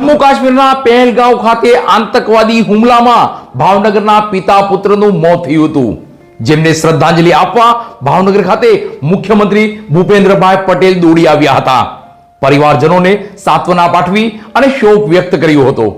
જમ્મુ કાશ્મીરના પહેલગાંવ ખાતે આતંકવાદી હુમલામાં ભાવનગરના પિતા પુત્રનું મોત થયું હતું, જેમને શ્રદ્ધાંજલિ આપવા ભાવનગર ખાતે મુખ્યમંત્રી ભૂપેન્દ્રભાઈ પટેલ દોડી આવ્યા હતા। પરિવારજનોને સાંત્વના પાઠવી અને શોક વ્યક્ત કર્યો હતો।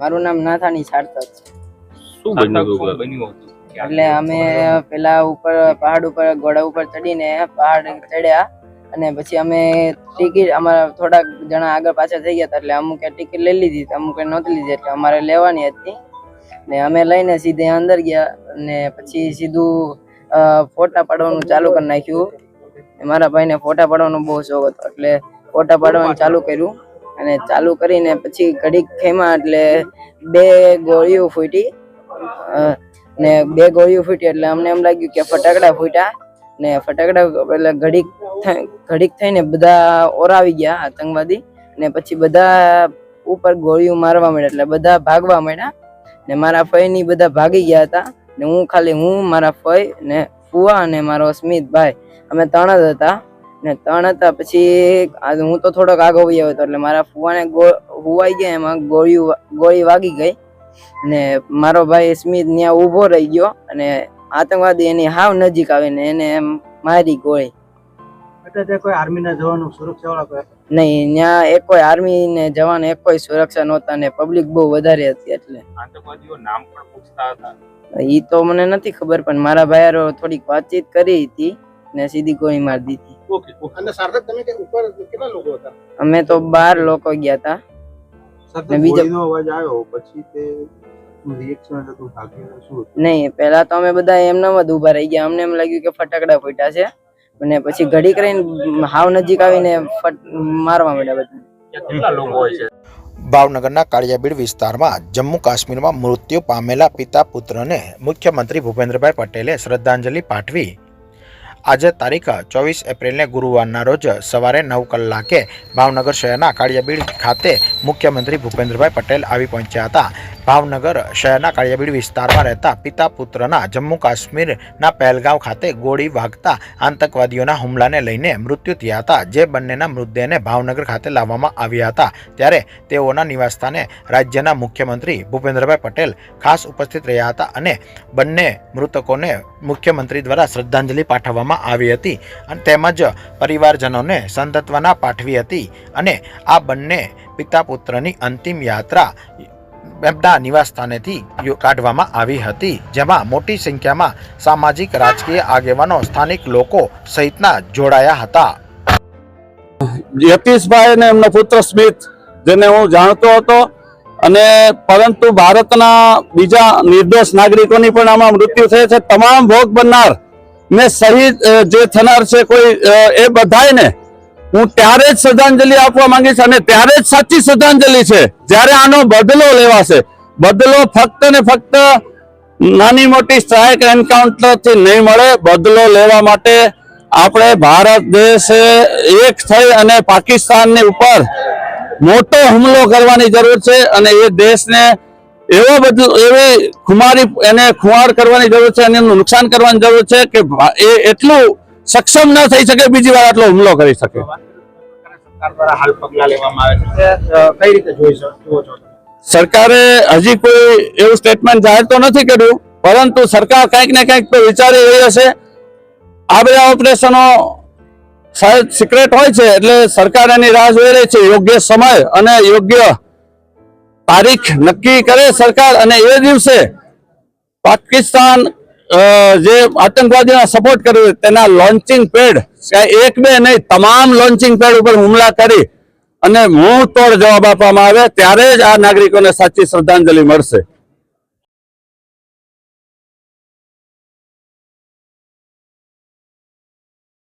મારું નામ નાથાણી સાર્થક છે। શું બન્યું? એટલે અમે પેલા ઉપર પહાડ ઉપર ઘોડા ઉપર ચડીને પહાડ ચડ્યા અને પછી અમે ટિકિટ અમારા થોડાક જણા આગળ પાછળ થઈ ગયા હતા, એટલે અમુકે ટિકિટ લઈ લીધી, અમુકે નહોતી લીધી, એટલે અમારે લેવાની હતી ને અમે લઈને સીધે અંદર ગયા અને પછી સીધું ફોટા પાડવાનું ચાલુ કરી નાખ્યું। મારા ભાઈને ફોટા પાડવાનો બહુ શોખ હતો, એટલે ફોટા પાડવાનું ચાલુ કર્યું અને ચાલુ કરીને પછી ઘડીક ખેમા એટલે બે ગોળીઓ ફૂટી ને બે ગોળીઓ ફૂટી એટલે અમને એમ લાગ્યું કે ફટાકડા ફૂટ્યા ને ફટાકડા એટલે ઘડીક થઈને બધા ઓરાવી ગયા આતંકવાદી ને પછી બધા ઉપર ગોળીઓ મારવા માંડ્યા, એટલે બધા ભાગવા માંડ્યા ને મારા ફઈ બધા ભાગી ગયા હતા ને હું મારા ફઈ ને ફુવા અને મારો સ્મિતભાઈ અમે ત્રણ જ હતા ને ત્રણ હતા। પછી હું તો થોડોક આગળ વયો હતો એટલે મારા ફુવાને હુવાઈ ગયા, એમાં ગોળી વાગી ગઈ ને મારો ભાઈ સ્મિત ત્યાં ઊભો રહી ગયો અને આતંકવાદી એની હાવ નજીક આવીને એને એમ મારી ગોળી। કોઈ આર્મી ના જવાનો સુરક્ષા વાળા નહીં, ત્યાં એક કોઈ આર્મી ને જવાન એક કોઈ સુરક્ષા નહોતા ને પબ્લિક બહુ વધારે હતી, એટલે આતંકવાદીઓ નામ પણ પૂછતા હતા। ઈ તો મને નથી ખબર, પણ મારા ભાઈઓ થોડીક વાતચીત કરી હતી ને સીધી ગોળી મારી દીધી। અને સાર્થક તમે કે ઉપર કેટલા લોકો હતા? અમે તો 12 લોકો ગયા હતા ને બીજો અવાજ આવ્યો પછી તે રિએક્શન હતું ભાગીને શું? નહીં, પહેલા તો અમે બધા એમનામ જ ઊભા રહી ગયા, અમને એમ લાગ્યું કે ફટાકડા ફૂટ્યા છે અને પછી ઘડી કરીને હાવ નજીક આવીને મારવા માંડ્યા બધા। કેટલા લોકો હોય છે? ભાવનગરના કાળિયાબીડ વિસ્તારમાં જમ્મુ કાશ્મીરમાં મૃત્યુ પામેલા પિતા પુત્રને મુખ્યમંત્રી ભૂપેન્દ્રભાઈ પટેલે શ્રદ્ધાંજલિ પાઠવી। આજે તારીખ 24 એપ્રિલને ગુરુવારના રોજ સવારે 9 કલાકે ભાવનગર શહેરના કાળિયાબીડ ખાતે મુખ્યમંત્રી ભૂપેન્દ્રભાઈ પટેલ આવી પહોંચ્યા હતા. ભાવનગર શહેરના કાળિયાબીડ વિસ્તારમાં રહેતા પિતા પુત્રના જમ્મુ કાશ્મીરના પહેલગાંવ ખાતે ગોળી વાગતા આતંકવાદીઓના હુમલાને લઈને મૃત્યુ થયા હતા. જે બંનેના મૃતદેહને ભાવનગર ખાતે લાવવામાં આવ્યા હતા. ત્યારે તેઓના નિવાસસ્થાને રાજ્યના મુખ્યમંત્રી ભૂપેન્દ્રભાઈ પટેલ ખાસ ઉપસ્થિત રહ્યા હતા અને બંને મૃતકોને મુખ્યમંત્રી દ્વારા શ્રદ્ધાંજલિ પાઠવવામાં આવી હતી અને તેમજ પરિવારજનોને સંતત્વના પાઠવી હતી. અને આ બંને પિતા પુત્રની અંતિમ યાત્રા એમના નિવાસસ્થાનેથી કાઢવામાં આવી હતી, જેમાં મોટી સંખ્યામાં સામાજિક રાજકીય આગેવાનો, સ્થાનિક લોકો સહિતના જોડાયા હતા. યતીશભાઈ અને એમનો પુત્ર સ્મિત, જેને હું જાણતો હતો, અને પરંતુ ભારતના બીજા નિર્દોષ નાગરિકોની પણ આમાં મૃત્યુ થઈ છે. તમામ ભોગ બનનાર ને શહીદ જે થનાર છે કોઈ એ બધાને હું ત્યારે જ શ્રદ્ધાંજલિ આપવા માંગીશ અને ત્યારે જ સાચી શ્રદ્ધાંજલિ છે જ્યારે આનો બદલો લેવાશે. બદલો ફક્ત ને ફક્ત નાની મોટી સ્ટ્રાઇક એન્કાઉન્ટરથી નહીં મળે. બદલો લેવા માટે આપણે ભારત દેશ એક થઈ અને પાકિસ્તાનની ઉપર મોટો હુમલો કરવાની જરૂર છે અને એ દેશને એવી ખુમાર કરવાની જરૂર છે અને એનું નુકસાન કરવાની જરૂર છે કે એ એટલું સક્ષમ ન થઈ શકે બીજી વાર આટલો હુમલો કરી શકે. સરકારે હજી કોઈ એવું સ્ટેટમેન્ટ જાહેર તો નથી કર્યું, પરંતુ સરકાર કંઈક ને કંઈક તો વિચારી રહી હશે. આ બધા ઓપરેશનો શાયદ સિક્રેટ હોય છે, એટલે સરકાર એની રાહ જોઈ રહી છે. યોગ્ય સમય અને યોગ્ય તારીખ નક્કી કરે સરકાર અને એ દિવસે પાકિસ્તાન જે આતંકવાદીઓને સપોર્ટ કર્યો તેના લોન્ચિંગ પેડ, એક બે નહીં તમામ લોન્ચિંગ પેડ ઉપર હુમલા કરી અને મુંહ તોડ જવાબ આપવામાં આવે ત્યારે જ આ નાગરિકોને સાચી શ્રદ્ધાંજલિ મળશે.